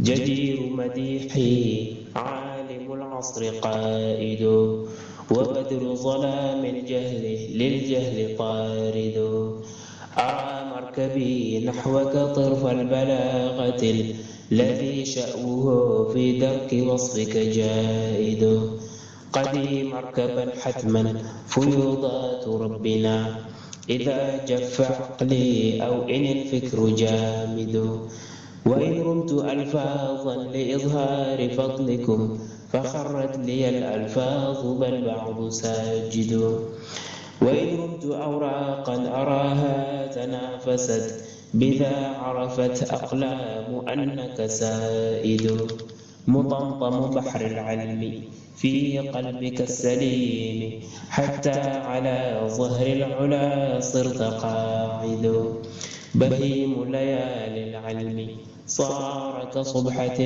جدير مديحي عالم العصر قائد وبدر ظلام الجهل للجهل طارد أرى مركبي نحوك طرف البلاغة الذي شأوه في درك وصفك جائد قدي مركبا حتما فيوضات ربنا إذا جف عقلي أو إن الفكر جامد وإن رمت ألفاظا لإظهار فضلكم فخرت لي الألفاظ بل بعض ساجد وإن رمت أوراقا أراها تنافست بذا عرفت أقلام أنك سائد مطمطم بحر العلم في قلبك السليم حتى على ظهر العلا صرت قاعد بهيم ليالي العلم صار كصبحة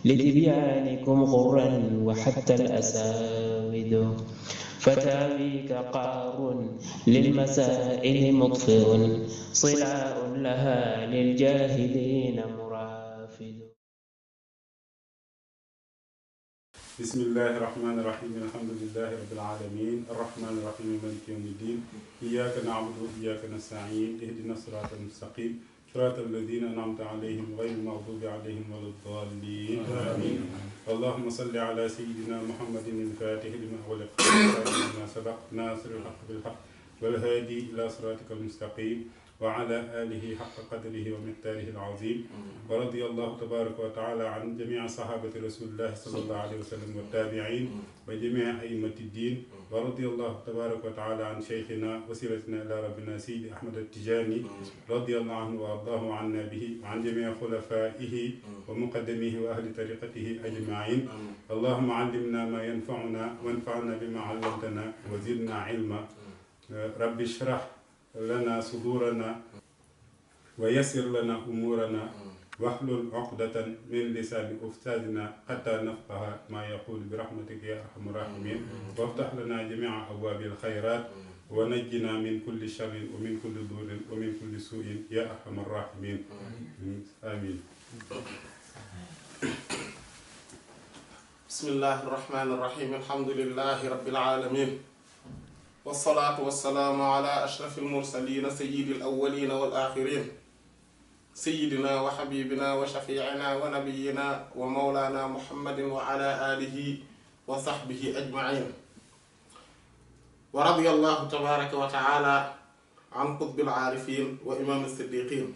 لتبيانكم غرا وحتى الأساود فتاويك قار للمسائل مطفئ صلاء لها للجاهلين مرافد. بسم الله الرحمن الرحيم الحمد لله رب العالمين الرحمن الرحيم مالك يوم الدين إياك نعبد وإياك نستعين اهدنا الصراط المستقيم صراط الذين أنعمت عليهم غير المغضوب عليهم ولا الضالين آمين. اللهم صل على سيدنا محمد الفاتح لما أغلق ما سبق ناصر الحق بالحق والهادي إلى صراطك المستقيم وعلى آله حق قدره ومقداره العظيم ورضي الله تبارك وتعالى عن جميع صحابة رسول الله صلى الله عليه وسلم والتابعين وجميع أئمة الدين ورضي الله تبارك وتعالى عن شيخنا وسيرتنا إلى ربنا سيد أحمد التجاني رضي الله عنه وأرضاه عنا به وعن جميع خلفائه ومقدميه وأهل طريقته أجمعين. اللهم علمنا ما ينفعنا وانفعنا بما علمتنا وزدنا علما. رب اشرح لنا صدورنا ويسر لنا أمورنا واحلل عقدة من لسان أستاذنا حتى نفقه ما يقول برحمتك يا أرحم الراحمين وافتح لنا جميع أبواب الخيرات ونجنا من كل شر ومن كل ضر ومن كل سوء يا أرحم الراحمين آمين. بسم الله الرحمن الرحيم الحمد لله رب العالمين والصلاة والسلام على أشرف المرسلين سيد الأولين والآخرين سيدنا وحبيبنا وشفيعنا ونبينا ومولانا محمد وعلى آله وصحبه أجمعين ورضي الله تبارك وتعالى عن قطب العارفين وإمام الصديقين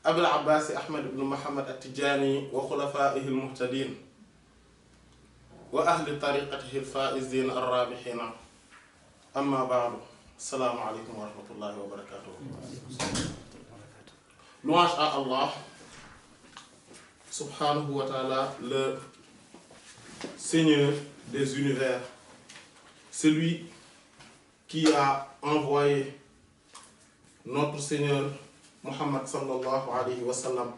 أبي العباس أحمد بن محمد التجاني وخلفائه المهتدين وأهل طريقته الفائزين الرابحين أما بعد السلام عليكم ورحمة الله وبركاته. Louange à Allah subhanahu wa ta'ala, le Seigneur des univers, celui qui a envoyé notre Seigneur Muhammad sallallahu alayhi wa sallam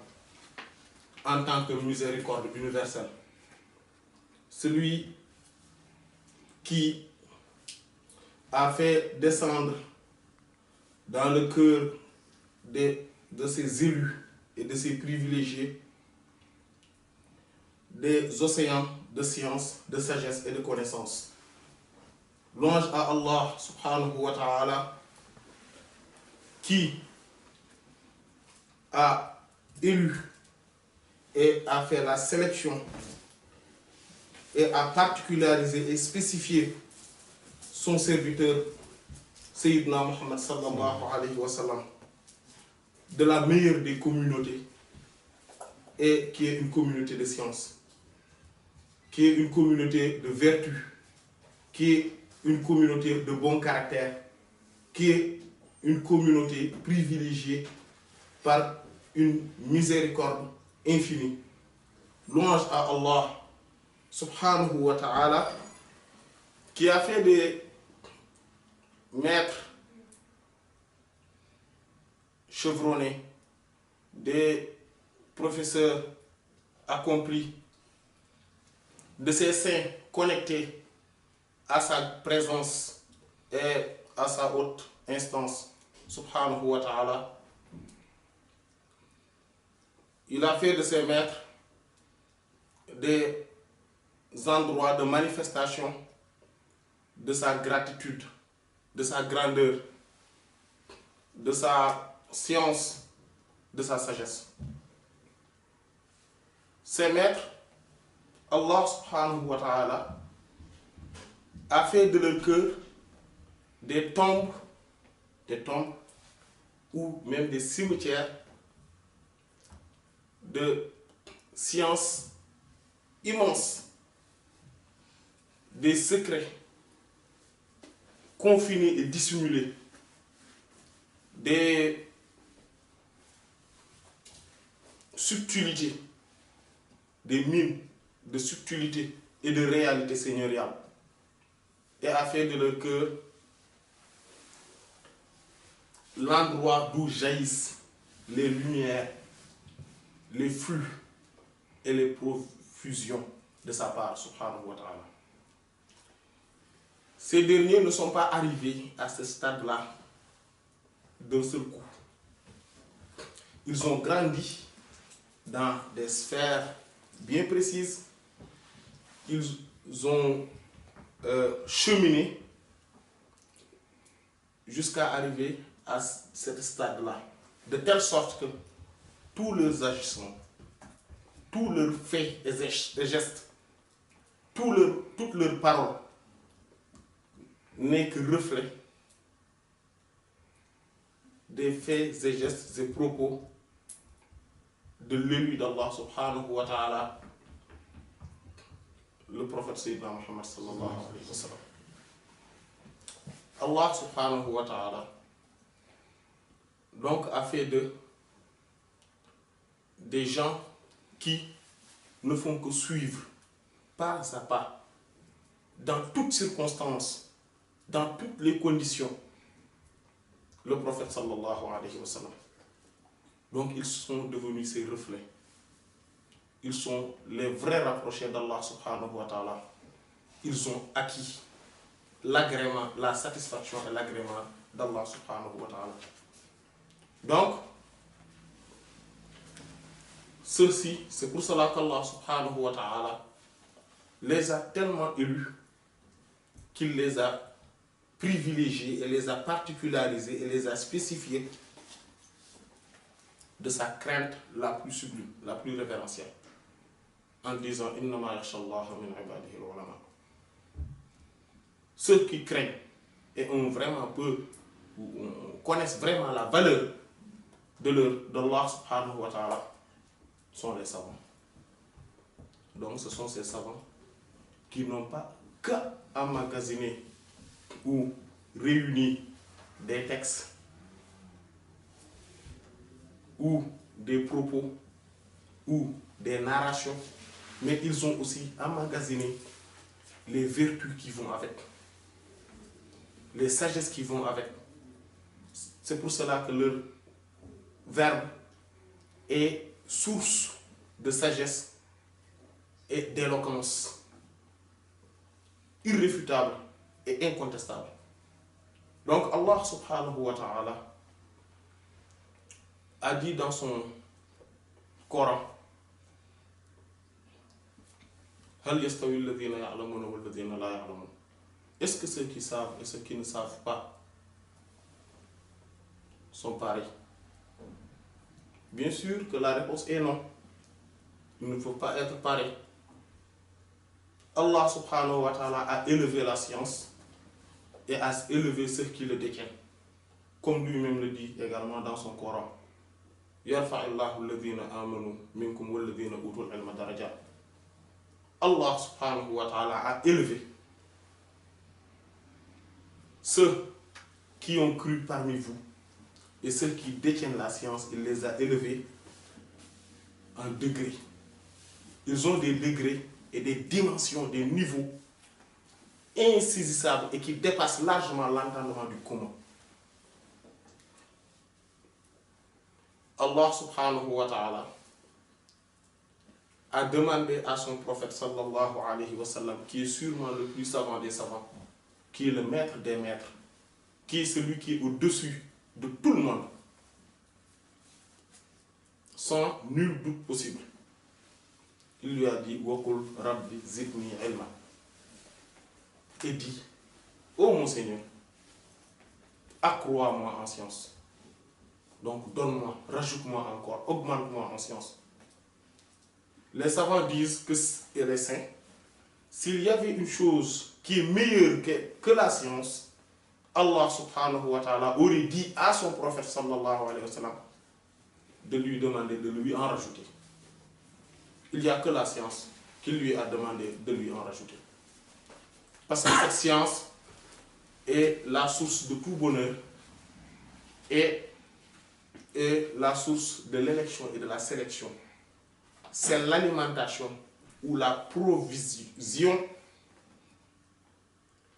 en tant que miséricorde universelle, celui qui a fait descendre dans le cœur de ses élus et de ses privilégiés des océans de science, de sagesse et de connaissance. Louange à Allah subhanahu wa ta'ala qui a élu et a fait la sélection et a particularisé et spécifié son serviteur Sayyidina Muhammad sallallahu alayhi wa sallam de la meilleure des communautés et qui est une communauté de science, qui est une communauté de vertu, qui est une communauté de bon caractère, qui est une communauté privilégiée par une miséricorde infinie. Louange à Allah subhanahu wa ta'ala qui a fait des maîtres chevronnés, des professeurs accomplis, de ces saints connectés à sa présence et à sa haute instance, subhanahu wa ta'ala, Il a fait de ses maîtres des endroits de manifestation de sa gratitude, de sa grandeur, de sa science, de sa sagesse. Ces maîtres, Allah subhanahu wa ta'ala a fait de leur cœur des tombes ou même des cimetières de science immense, des secrets confinés et dissimulés, des subtilités, des mines de subtilité et de réalité seigneuriale, et a fait de leur cœur l'endroit d'où jaillissent les lumières, les flux et les profusions de sa part, subhanahu wa ta'ala. Ces derniers ne sont pas arrivés à ce stade-là d'un seul coup. Ils ont grandi dans des sphères bien précises. Ils ont cheminé jusqu'à arriver à ce stade-là, de telle sorte que tous leurs agissements, tous leurs faits et gestes, toutes leurs paroles n'est que reflet des faits et gestes et propos de l'élu d'Allah subhanahu wa ta'ala, le prophète Sayyidina Muhammad sallallahu alayhi wa sallam. Allah subhanahu wa ta'ala donc a fait des gens qui ne font que suivre pas à pas, dans toutes circonstances, dans toutes les conditions, le prophète sallallahu alayhi wa sallam. Donc ils sont devenus ses reflets. Ils sont les vrais rapprochés d'Allah subhanahu wa ta'ala. Ils ont acquis l'agrément, la satisfaction et l'agrément d'Allah subhanahu wa ta'ala. Donc, ceux-ci, c'est pour cela qu'Allah subhanahu wa ta'ala les a tellement élus qu'il les a privilégiés et les a particularisés et les a spécifiés de sa crainte la plus sublime, la plus révérentielle, en disant « Innama yakhshallaha min ibadihi al-ulama ». Ceux qui craignent et ont vraiment peur, ou connaissent vraiment la valeur d'Allah subhanahu wa ta'ala, sont les savants. Donc ce sont ces savants qui n'ont pas qu'à emmagasiner ou réunir des textes ou des propos ou des narrations, mais ils ont aussi emmagasiné les vertus qui vont avec, les sagesses qui vont avec. C'est pour cela que leur verbe est source de sagesse et d'éloquence irréfutable et incontestable. Donc Allah subhanahu wa ta'ala a dit dans son Coran: Hal yastawi alladhina ya'lamuna wal ladhina la ya'lamun. Est-ce que ceux qui savent et ceux qui ne savent pas sont pareils? Bien sûr que la réponse est non. Il ne faut pas être pareil. Allah subhanahu wa ta'ala a élevé la science et a élevé ceux qui le détiennent. Comme lui-même le dit également dans son Coran: Yarfa'illahu alladhina amanu minkum walladhina utul ilma darajat. Allah subhanahu wa ta'ala a élevé ceux qui ont cru parmi vous et ceux qui détiennent la science. Il les a élevés en degrés. Ils ont des degrés et des dimensions, des niveaux insaisissables et qui dépassent largement l'entendement du commun. Allah subhanahu wa ta'ala a demandé à son prophète sallallahu alayhi wa sallam, qui est sûrement le plus savant des savants, qui est le maître des maîtres, qui est celui qui est au-dessus de tout le monde, sans nul doute possible. Il lui a dit Waqul Rabbi zidni ilma. Et dit ô mon Seigneur, accrois-moi en science. Donc donne-moi, rajoute-moi encore, augmente-moi en science. Les savants disent que elle est sainte. S'il y avait une chose qui est meilleure que la science, Allah subhanahu wa ta'ala aurait dit à son prophète sallallahu alayhi wa sallam de lui demander de lui en rajouter. Il n'y a que la science qui lui a demandé de lui en rajouter. Parce que cette science est la source de tout bonheur et la source de l'élection et de la sélection. C'est l'alimentation ou la provision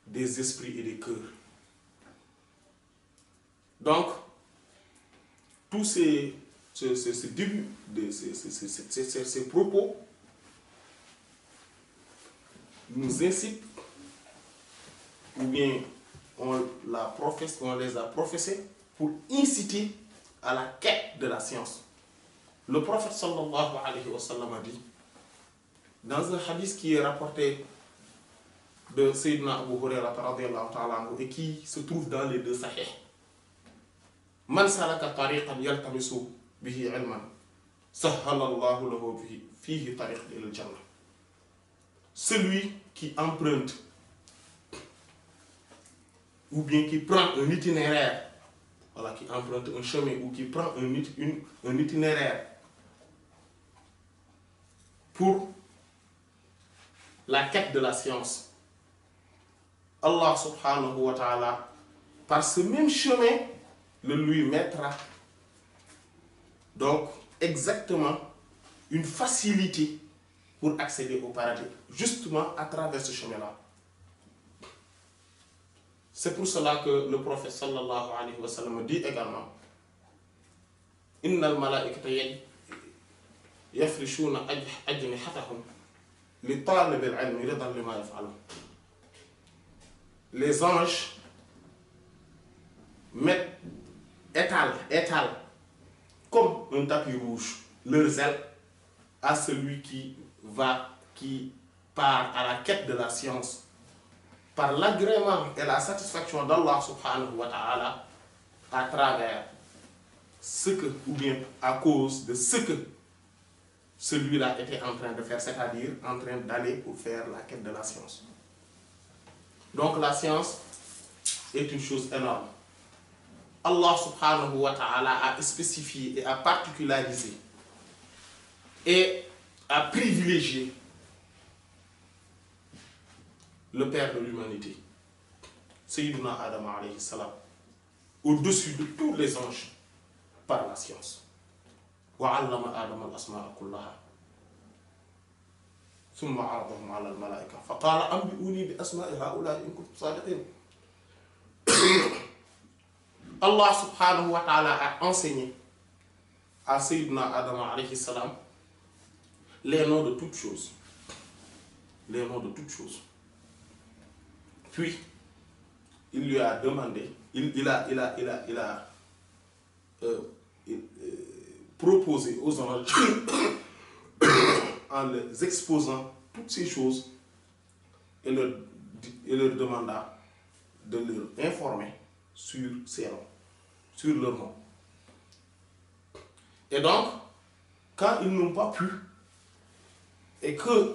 des esprits et des cœurs. Donc, tous ces débuts, ces propos nous incitent, ou bien on les a professés pour inciter à la quête de la science. Le prophète sallallahu alayhi wa sallam a dit, dans un hadith qui est rapporté de Sayyidina Abu Hurairah radiyallahu ta'ala anhu et qui se trouve dans les deux sahih, Man salaka tariqan yaltamisu bihi ilman, sahhala Allahu lahu fihi tariq ila al-jannah. Celui qui emprunte ou bien qui prend un itinéraire, voilà, qui emprunte un chemin ou qui prend un itinéraire pour la quête de la science, Allah subhanahu wa ta'ala, par ce même chemin, le lui mettra donc exactement une facilité pour accéder au paradis, justement à travers ce chemin-là. C'est pour cela que le prophète sallallahu alayhi wa sallam dit également Innal malaikata yafrishuna ajnihatahum li talib al-ilmi ridan lima yaf'alun. Les anges étalent comme un tapis rouge leurs ailes à celui qui part à la quête de la science par l'agrément et la satisfaction d'Allah subhanahu wa ta'ala à travers ce que, ou bien à cause de ce que celui-là était en train de faire, c'est-à-dire en train d'aller pour faire la quête de la science. Donc la science est une chose énorme. Allah subhanahu wa ta'ala a spécifié et a particularisé et a privilégié le père de l'humanité, Sayyidina Adam alayhi salam, au-dessus de tous les anges par la science. Wa 'allama Adam al-asma'a kullaha. Thumma 'aradahum 'ala al-mala'ika fa qala anbi'uni bi asma'i ha'ula'i in kuntum sadiqin. Allah subhanahu wa ta'ala a enseigné à Sayyidina Adam alayhi salam les noms de toutes choses. Les noms de toutes choses. Puis, il lui a demandé, il a proposé aux anges, en les exposant toutes ces choses, et leur demanda de leur informer sur ces noms, sur leurs noms. Et donc, quand ils n'ont pas pu, et que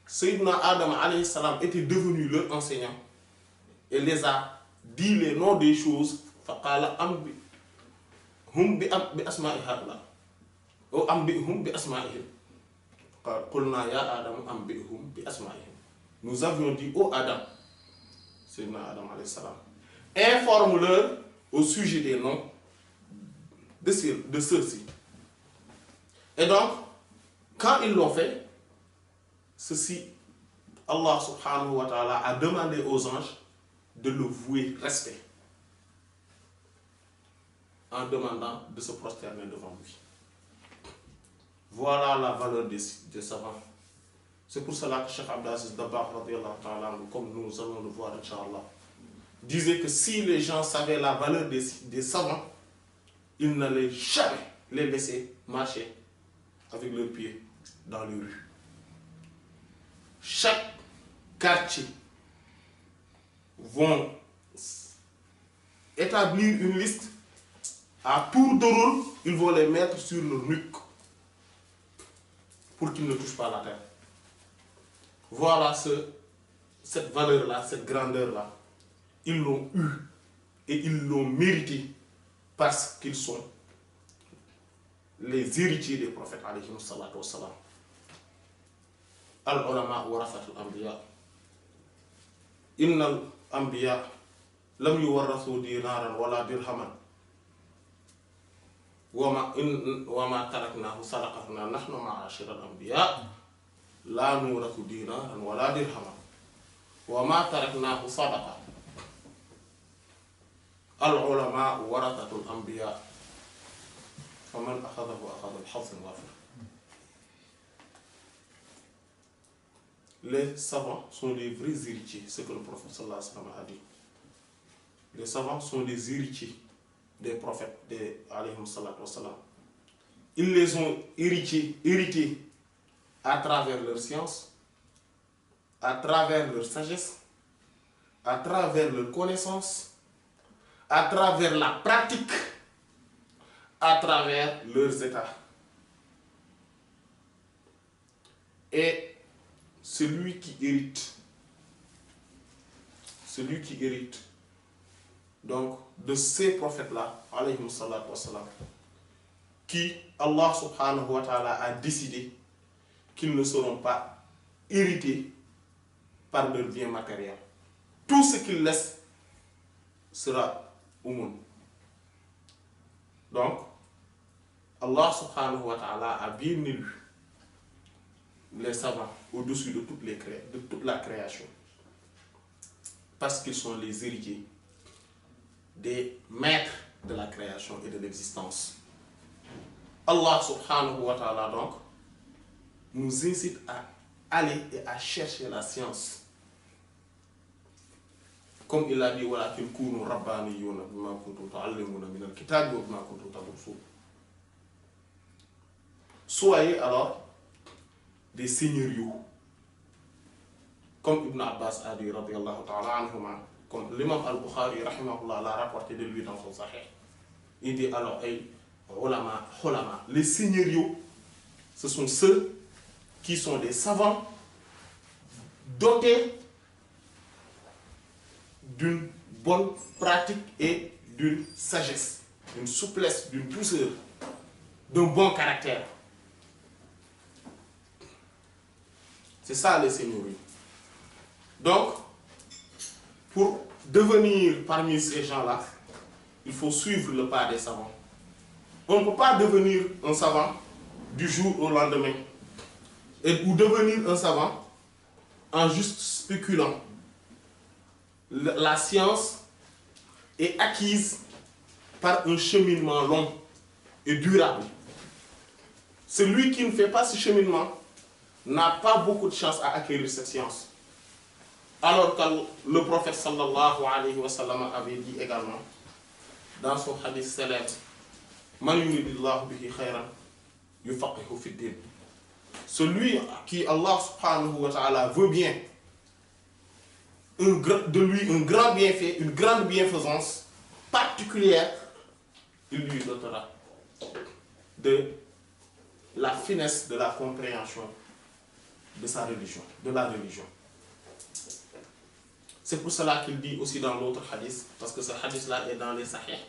Sayyidina Adam alayhi salam était devenu leur enseignant, et les a dit les noms des choses, faqala hum bi asma'i haula ou ambihum bi asma'ihim. Qulna ya Adam ambihum bi asma'ihim. Nous avions dit ô Adam, Sayyidina Adam alayhi salam, informe-leur au sujet des noms de ceux-ci. Et donc, quand ils l'ont fait, ceci, Allah subhanahu wa ta'ala a demandé aux anges de le vouer respect en demandant de se prosterner devant lui. Voilà la valeur des savants. C'est pour cela que Cheikh Abdel Aziz Dabakh, comme nous allons le voir, Inch'Allah, disait que si les gens savaient la valeur des savants, ils n'allaient jamais les laisser marcher avec leurs pieds dans les rues. Chaque quartier vont établir une liste. À tour de rôle, ils vont les mettre sur leur nuque pour qu'ils ne touchent pas la terre. Voilà cette valeur-là, cette grandeur-là. Ils l'ont eu et ils l'ont mérité parce qu'ils sont les héritiers des prophètes alayhimu salatu wassalam. Al-ulama warathatul anbiya. Innal anbiya lam yuwarrathu dinaran wala dirhaman. وما تركناه صدقتنا نحن معاشر الأنبياء لا نورث دينارا ولا درهما وما تركناه صدقة العلماء ورثة الأنبياء فمن أخذه أخذ الحظ وافر. Les savants sont les vrais héritiers, ce que le prophète sallallahu alayhi wa sallam a dit. Les savants sont les héritiers des prophètes, alayhim salatu wassalam. Ils les ont hérités à travers leur science, à travers leur sagesse, à travers leur connaissance, à travers la pratique, à travers leurs états. Et celui qui hérite donc de ces prophètes-là, alayhim salatu wassalam, qui Allah subhanahu wa ta'ala a décidé qu'ils ne seront pas hérités par leurs biens matériels. Tout ce qu'ils laissent sera umun. Donc, Allah subhanahu wa ta'ala a bien élu les savants au-dessus de toute la création, parce qu'ils sont les héritiers des maîtres de la création et de l'existence. Allah subhanahu wa ta'ala donc nous incite à aller et à chercher la science. Comme il a dit, walakin kunu rabbaniyuna bima kuntum ta'allimuna min al-kitabi wa bima kuntum tadrusun. Soyez alors des seigneuriaux. Comme Ibn Abbas a dit, radiyallahu ta'ala anhuma, comme l'imam al-Bukhari, rahimahullah, l'a rapporté de lui dans son Sahih. Il dit alors, ulama, les seigneuriaux, ce sont ceux qui sont des savants dotés d'une bonne pratique et d'une sagesse, d'une souplesse, d'une douceur, d'un bon caractère. C'est ça les seigneuriaux. Donc, pour devenir parmi ces gens-là, il faut suivre le pas des savants. On ne peut pas devenir un savant du jour au lendemain ou devenir un savant en juste spéculant. La science est acquise par un cheminement long et durable. Celui qui ne fait pas ce cheminement n'a pas beaucoup de chance à acquérir cette science. Alors que le prophète sallallahu alayhi wa sallam avait dit également dans son hadith célèbre, Man yuridillahu bihi khayran yufaqihu fi din. Celui qui Allah subhanahu wa ta'ala veut bien, de lui un grand bienfait, une grande bienfaisance particulière, il lui dotera de la finesse de la compréhension de sa religion, de la religion. C'est pour cela qu'il dit aussi dans l'autre hadith, parce que ce hadith-là est dans les Sahih,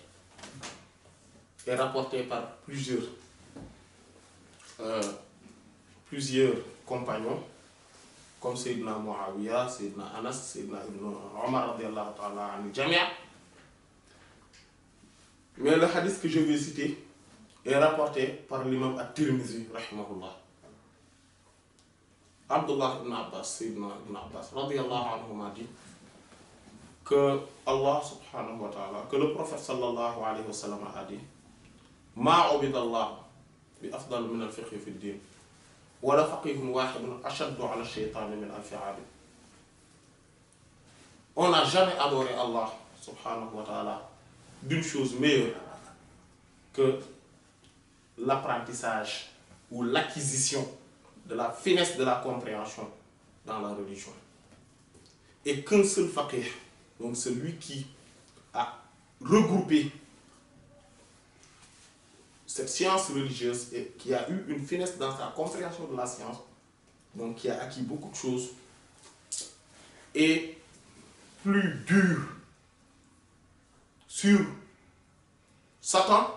est rapporté par plusieurs compagnons, comme Sayyidina Muawiyah, Sayyidina Anas, Sayyidina Ibn Omar, radiyallahu ta'ala anhu jami'a. Mais le hadith que je vais citer est rapporté par l'imam At-Tirmidhi, rahimahullah. Abdullah ibn Abbas, Sayyidina ibn Abbas, radiyallahu anhu m'a dit que Allah subhanahu wa ta'ala, que le prophète sallallahu alayhi wa sallam a dit, Ma ubidallah bi afdal min al-fiqhi fi ad-din, wa la faqihun wahidun ashaddu ala ash-shaytan min alfi abid. On n'a jamais adoré Allah subhanahu wa ta'ala d'une chose meilleure que l'apprentissage ou l'acquisition de la finesse de la compréhension dans la religion. Et qu'un seul faqih, donc celui qui a regroupé cette science religieuse et qui a eu une finesse dans sa compréhension de la science, donc qui a acquis beaucoup de choses, est plus dur sur Satan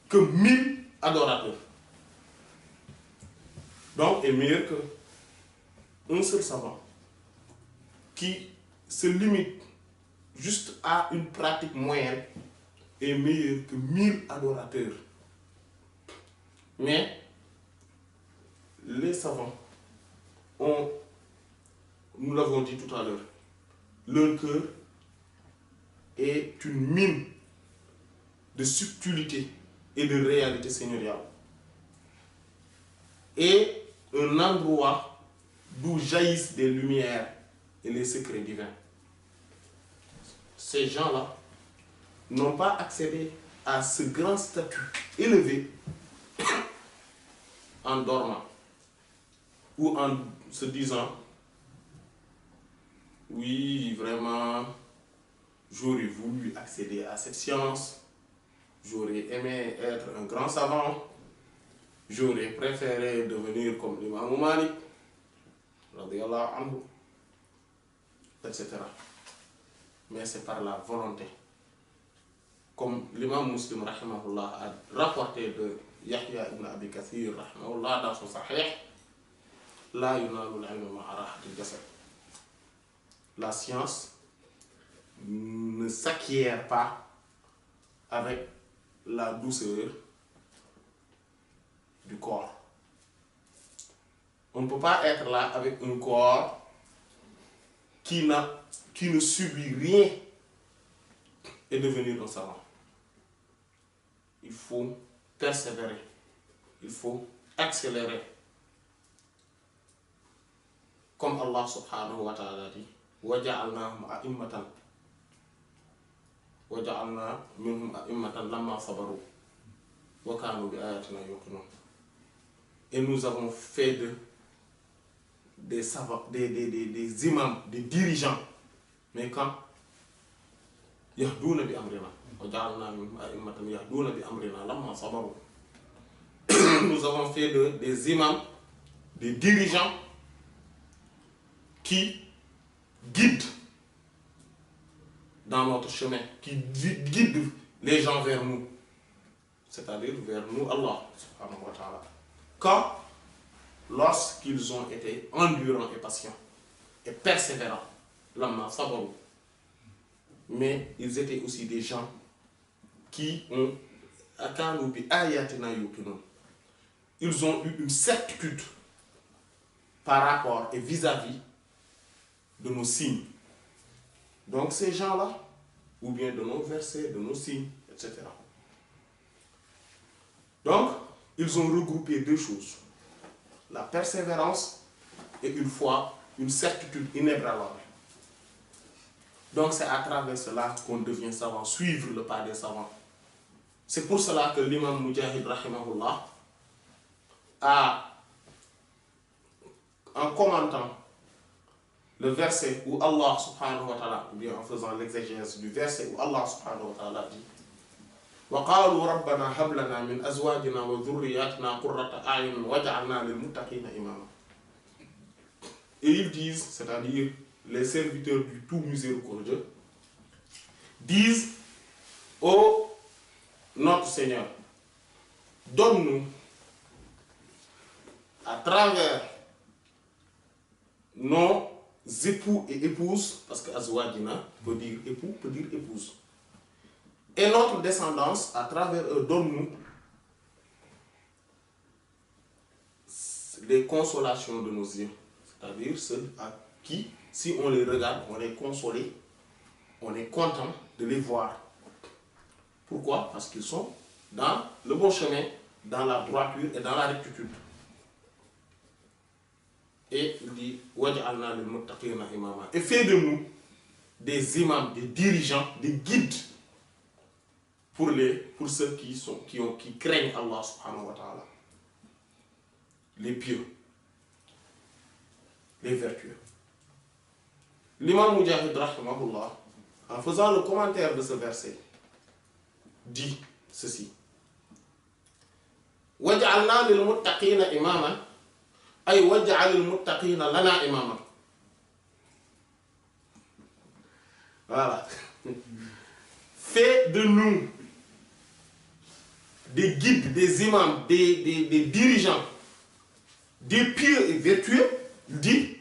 que 1000 adorateurs. Donc, est meilleur qu'un seul savant qui se limite juste à une pratique moyenne est meilleur que 1000 adorateurs. Mais les savants ont, nous l'avons dit tout à l'heure, leur cœur est une mine de subtilité et de réalité seigneuriale. Et un endroit d'où jaillissent des lumières et les secrets divins. Ces gens-là n'ont pas accédé à ce grand statut élevé en dormant ou en se disant oui, vraiment, j'aurais voulu accéder à cette science, j'aurais aimé être un grand savant, j'aurais préféré devenir comme l'imam Malik, radiyallahu anhu, etc. Mais c'est par la volonté. Comme l'imam Muslim rahimahullah a rapporté de Yahya ibn Abi Kathir rahimahullah dans son Sahih, la yunalu al-ilmu ma'a rahatil jasad. La science ne s'acquiert pas avec la douceur du corps. On ne peut pas être là avec un corps qui ne subit rien et devenir un savant. Il faut persévérer, il faut accélérer. Comme Allah subhanahu wa ta'ala dit, وَجَعَلْنَاهُمْ أَئِمَّةً وَجَعَلْنَا مِنْهُمْ أَئِمَّةً لَمَّا صَبَرُوا وَكَانُوا بِآيَاتِنَا يُوقِنُونَ. Et nous avons fait des savants, des imams, des dirigeants. Mais quand يَهْدُونَ بِأَمْرِنَا وَجَعَلْنَا مِنْهُمْ أَئِمَّةً يَهْدُونَ بِأَمْرِنَا لَمَّا صَبَرُوا. Nous avons fait des imams, des dirigeants qui guident dans notre chemin, qui guident les gens vers nous, c'est-à-dire vers nous, Allah subhanahu wa ta'ala. Lorsqu'ils ont été endurants et patients et persévérants, lamma sabaru, mais ils étaient aussi des gens qui ont akanu bi ayatina yuqinun. Ils ont eu une certitude par rapport et vis-à-vis de nos signes. Donc ces gens-là, ou bien de nos versets, de nos signes, etc. Donc, ils ont regroupé deux choses. La persévérance et une foi, une certitude inébranlable. Donc c'est à travers cela qu'on devient savant, suivre le pas des savants. C'est pour cela que l'imam Mujahid rahimahullah a, en commentant le verset où Allah subhanahu wa ta'ala, ou bien en faisant l'exégèse du verset où Allah subhanahu wa ta'ala dit وَقَالُوا رَبَّنَا هَبْ لَنَا مِنْ أَزْوَاجِنَا وَذُرِّيَّاتِنَا قُرَّةَ أَعْيُنٍ وَاجْعَلْنَا لِلْمُتَّقِينَ إِمَامًا. Et ils disent, c'est-à-dire les serviteurs du tout miséricordieux, disent, ô notre Seigneur, donne-nous à travers nos époux et épouses, parce que azwajina peut dire époux, peut dire épouse, et notre descendance, à travers eux, donne-nous les consolations de nos yeux, c'est-à-dire ceux à qui, si on les regarde, on est consolé, on est content de les voir. Pourquoi? Parce qu'ils sont dans le bon chemin, dans la droiture et dans la rectitude. Et il dit وَجْعَلْنَا لِلْمُتَّقِينَ إِمَامًا. Et fais de nous des imams, des dirigeants, des guides pour ceux qui craignent Allah subhanahu wa ta'ala. Les pieux, les vertueux. L'imam Mujahid rahimahullah, en faisant le commentaire de ce verset, dit ceci. Waj'alna lil muttaqina imama, ay waj'al lil muttaqina lana imama. Voilà. Fais de nous des guides, des imams, des dirigeants, des pieux et vertueux, dit,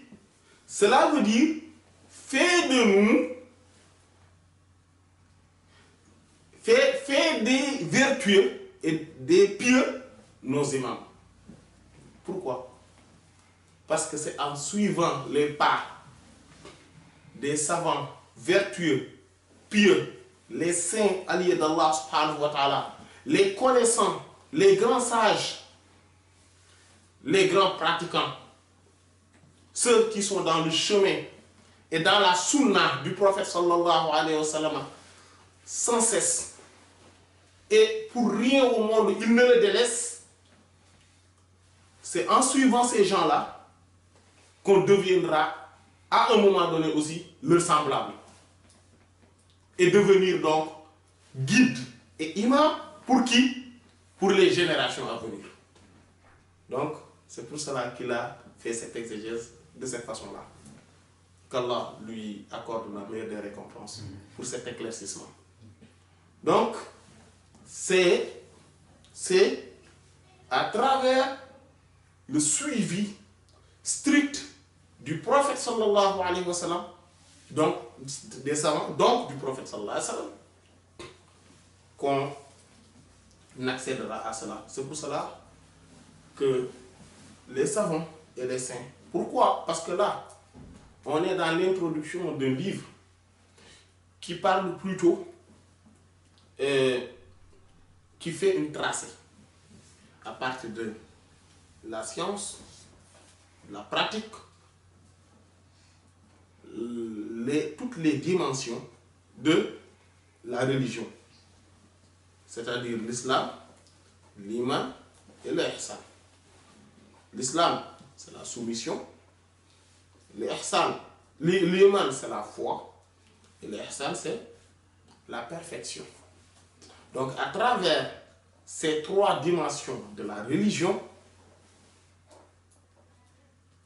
cela veut dire, fais de nous, fais des vertueux et des pieux nos imams. Pourquoi? Parce que c'est en suivant les pas des savants vertueux, pieux, les saints alliés d'Allah subhanahu wa ta'ala, les connaissants, les grands sages, les grands pratiquants, ceux qui sont dans le chemin et dans la sunna du prophète sallallahu alayhi wa sallam, sans cesse, et pour rien au monde ils ne le délaissent. C'est en suivant ces gens-là qu'on deviendra à un moment donné aussi leur semblable et devenir donc guide et imam pour qui? Pour les générations à venir. Donc c'est pour cela qu'il a fait cette exégèse de cette façon-là. Qu'Allah lui accorde la meilleure des récompenses pour cet éclaircissement. Donc c'est à travers le suivi strict du prophète sallallahu alayhi wa sallam, donc des savants, donc du prophète sallallahu alayhi wa sallam, qu'on accédera à cela. C'est pour cela que les savants et les saints, pourquoi? Parce que là, on est dans l'introduction d'un livre qui parle plutôt, qui fait une tracée à partir de la science, la pratique, toutes les dimensions de la religion, c'est-à-dire l'islam, l'iman et l'ihsan. L'islam, c'est la soumission, l'ihsan, l'iman, c'est la foi, et l'ihsan, c'est la perfection. Donc, à travers ces trois dimensions de la religion,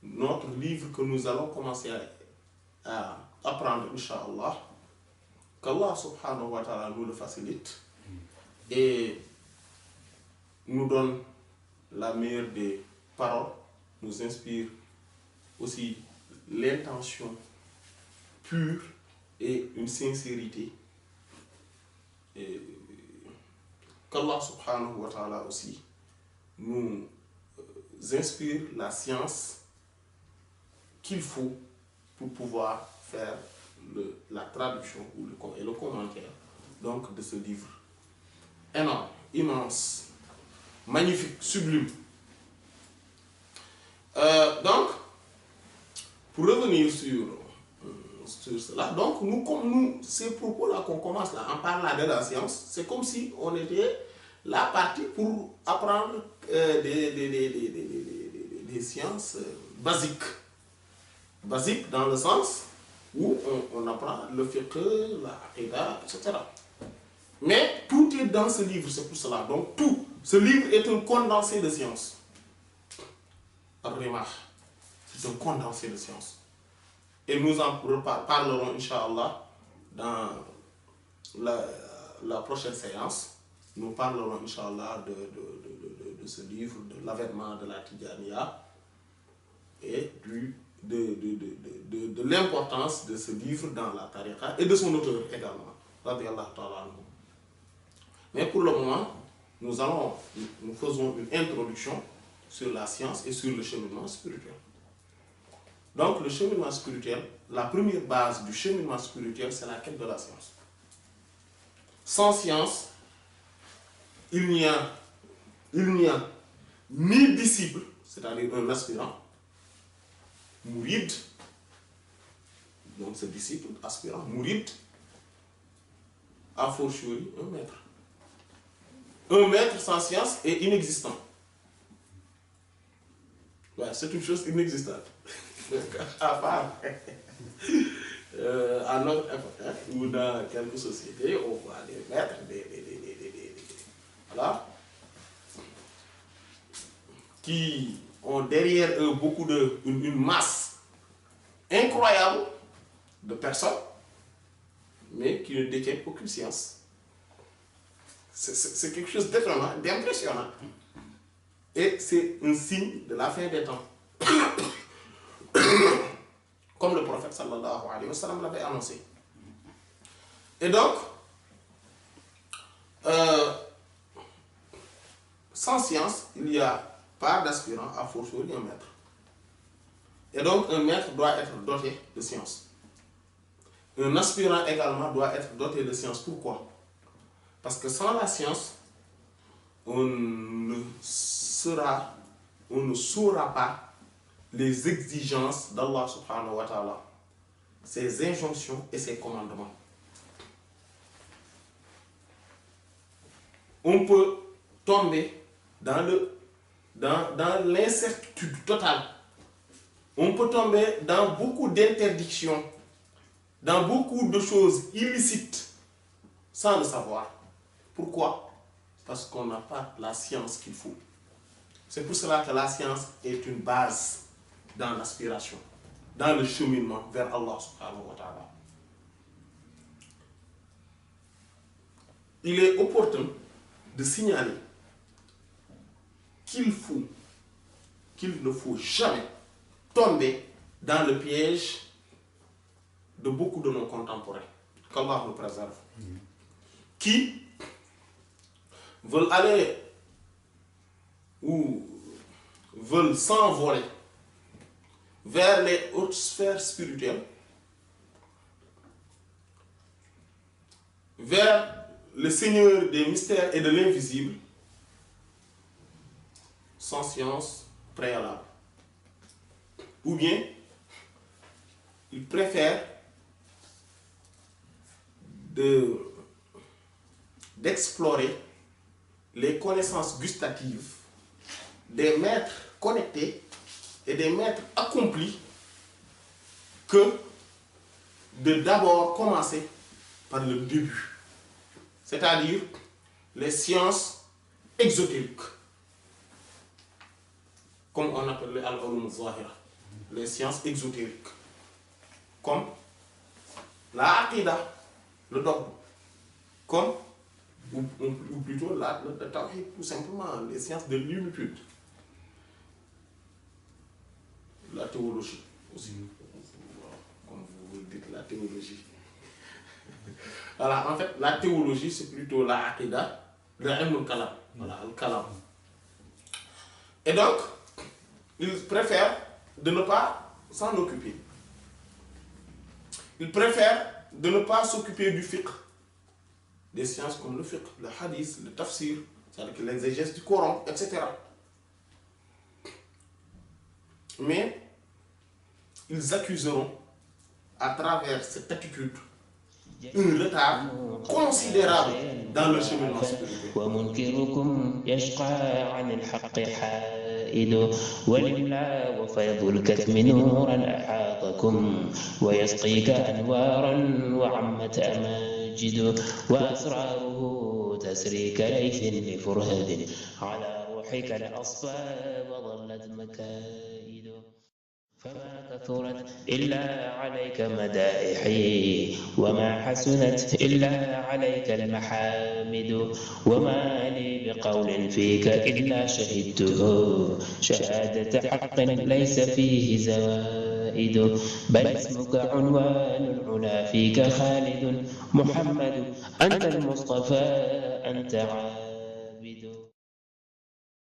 notre livre que nous allons commencer à apprendre, Inch'Allah, qu'Allah subhanahu wa ta'ala nous le facilite et nous donne la meilleure des paroles, nous inspire aussi l'intention pure et une sincérité. Et qu'Allah subhanahu wa ta'ala aussi nous inspire la science qu'il faut pour pouvoir faire la traduction et le commentaire donc, de ce livre énorme, immense, magnifique, sublime. Donc, pour revenir sur cela, donc c'est pourquoi qu'on commence là, en parlant de la science, c'est comme si on était là parti pour apprendre des sciences basiques. Basiques dans le sens où on apprend le fiqh, la aqidah, etc. Mais tout est dans ce livre, c'est pour cela. Donc tout, ce livre est un condensé de sciences. C'est un condensé de sciences. Et nous en parlerons, Inch'Allah, dans la prochaine séance. Nous parlerons, Inch'Allah, de ce livre, de l'avènement de la Tidjaniya et de l'importance de ce livre dans la tariqa et de son auteur également. Mais pour le moment, nous faisons une introduction sur la science et sur le cheminement spirituel. Donc le cheminement spirituel, la première base du cheminement spirituel, c'est la quête de la science. Sans science, il n'y a ni disciple, c'est-à-dire un aspirant, mouride, donc ce disciple, aspirant, mouride, a fortiori un maître. Un maître sans science est inexistant. Ouais, c'est une chose inexistante. À part à notre époque, hein, ou dans quelques sociétés, on voit des maîtres, voilà, qui ont derrière eux une masse incroyable de personnes, mais qui ne détiennent aucune science. C'est quelque chose d'impressionnant. Et c'est un signe de la fin des temps. Comme le prophète sallallahu alayhi wa sallam l'avait annoncé. Et donc, sans science, il n'y a pas d'aspirant, à fortiori un maître. Et donc, un maître doit être doté de science. Un aspirant également doit être doté de science. Pourquoi? Parce que sans la science, on ne saura pas les exigences d'Allah subhanahu wa ta'ala, ses injonctions et ses commandements. On peut tomber dans l'incertitude totale. On peut tomber dans beaucoup d'interdictions, dans beaucoup de choses illicites, sans le savoir. Pourquoi? Parce qu'on n'a pas la science qu'il faut. C'est pour cela que la science est une base dans l'aspiration, dans le cheminement vers Allah subhanahu wa ta'ala. Il est opportun de signaler qu'il ne faut jamais tomber dans le piège de beaucoup de nos contemporains, qu'Allah nous préserve, qui veulent aller ou veulent s'envoler vers les hautes sphères spirituelles, vers le Seigneur des mystères et de l'invisible, sans science préalable. Ou bien, ils préfèrent d'explorer les connaissances gustatives des maîtres connectés et des maîtres accomplis que de d'abord commencer par le début, c'est-à-dire les sciences exotériques, comme on appelle les al-ulum zahira, les sciences exotériques, comme la aqida, le dogme, comme ou plutôt le tawhid, tout simplement les sciences de l'unitude, la théologie aussi, comme vous dites, la théologie. Voilà, en fait, la théologie, c'est plutôt la aqida, le ilm kalam, voilà, le kalam. Et donc, ils préfèrent de ne pas s'en occuper. Ils préfèrent de ne pas s'occuper du fiqh, des sciences comme le fiqh, le hadith, le tafsir, c'est-à-dire l'exégèse du Coran, etc. Mais ils accuseront à travers cette attitude un retard considérable dans le cheminement spirituel. ومنكركم يشقى عن الحق حائد ولله وفيض الكتم نورا أحاطكم ويسقيك أنوارا وعمت أماجد وأسراره تسري كليث لفرهد على روحك الأصفى وظلت مكائد فما كثرت إلا عليك مدائحي وما حسنت إلا عليك المحامد وما لي بقول فيك إلا شهدته شهادة حق ليس فيه زوائد بل اسمك عنوان العلا فيك خالد محمد أنت المصطفى أنت عالم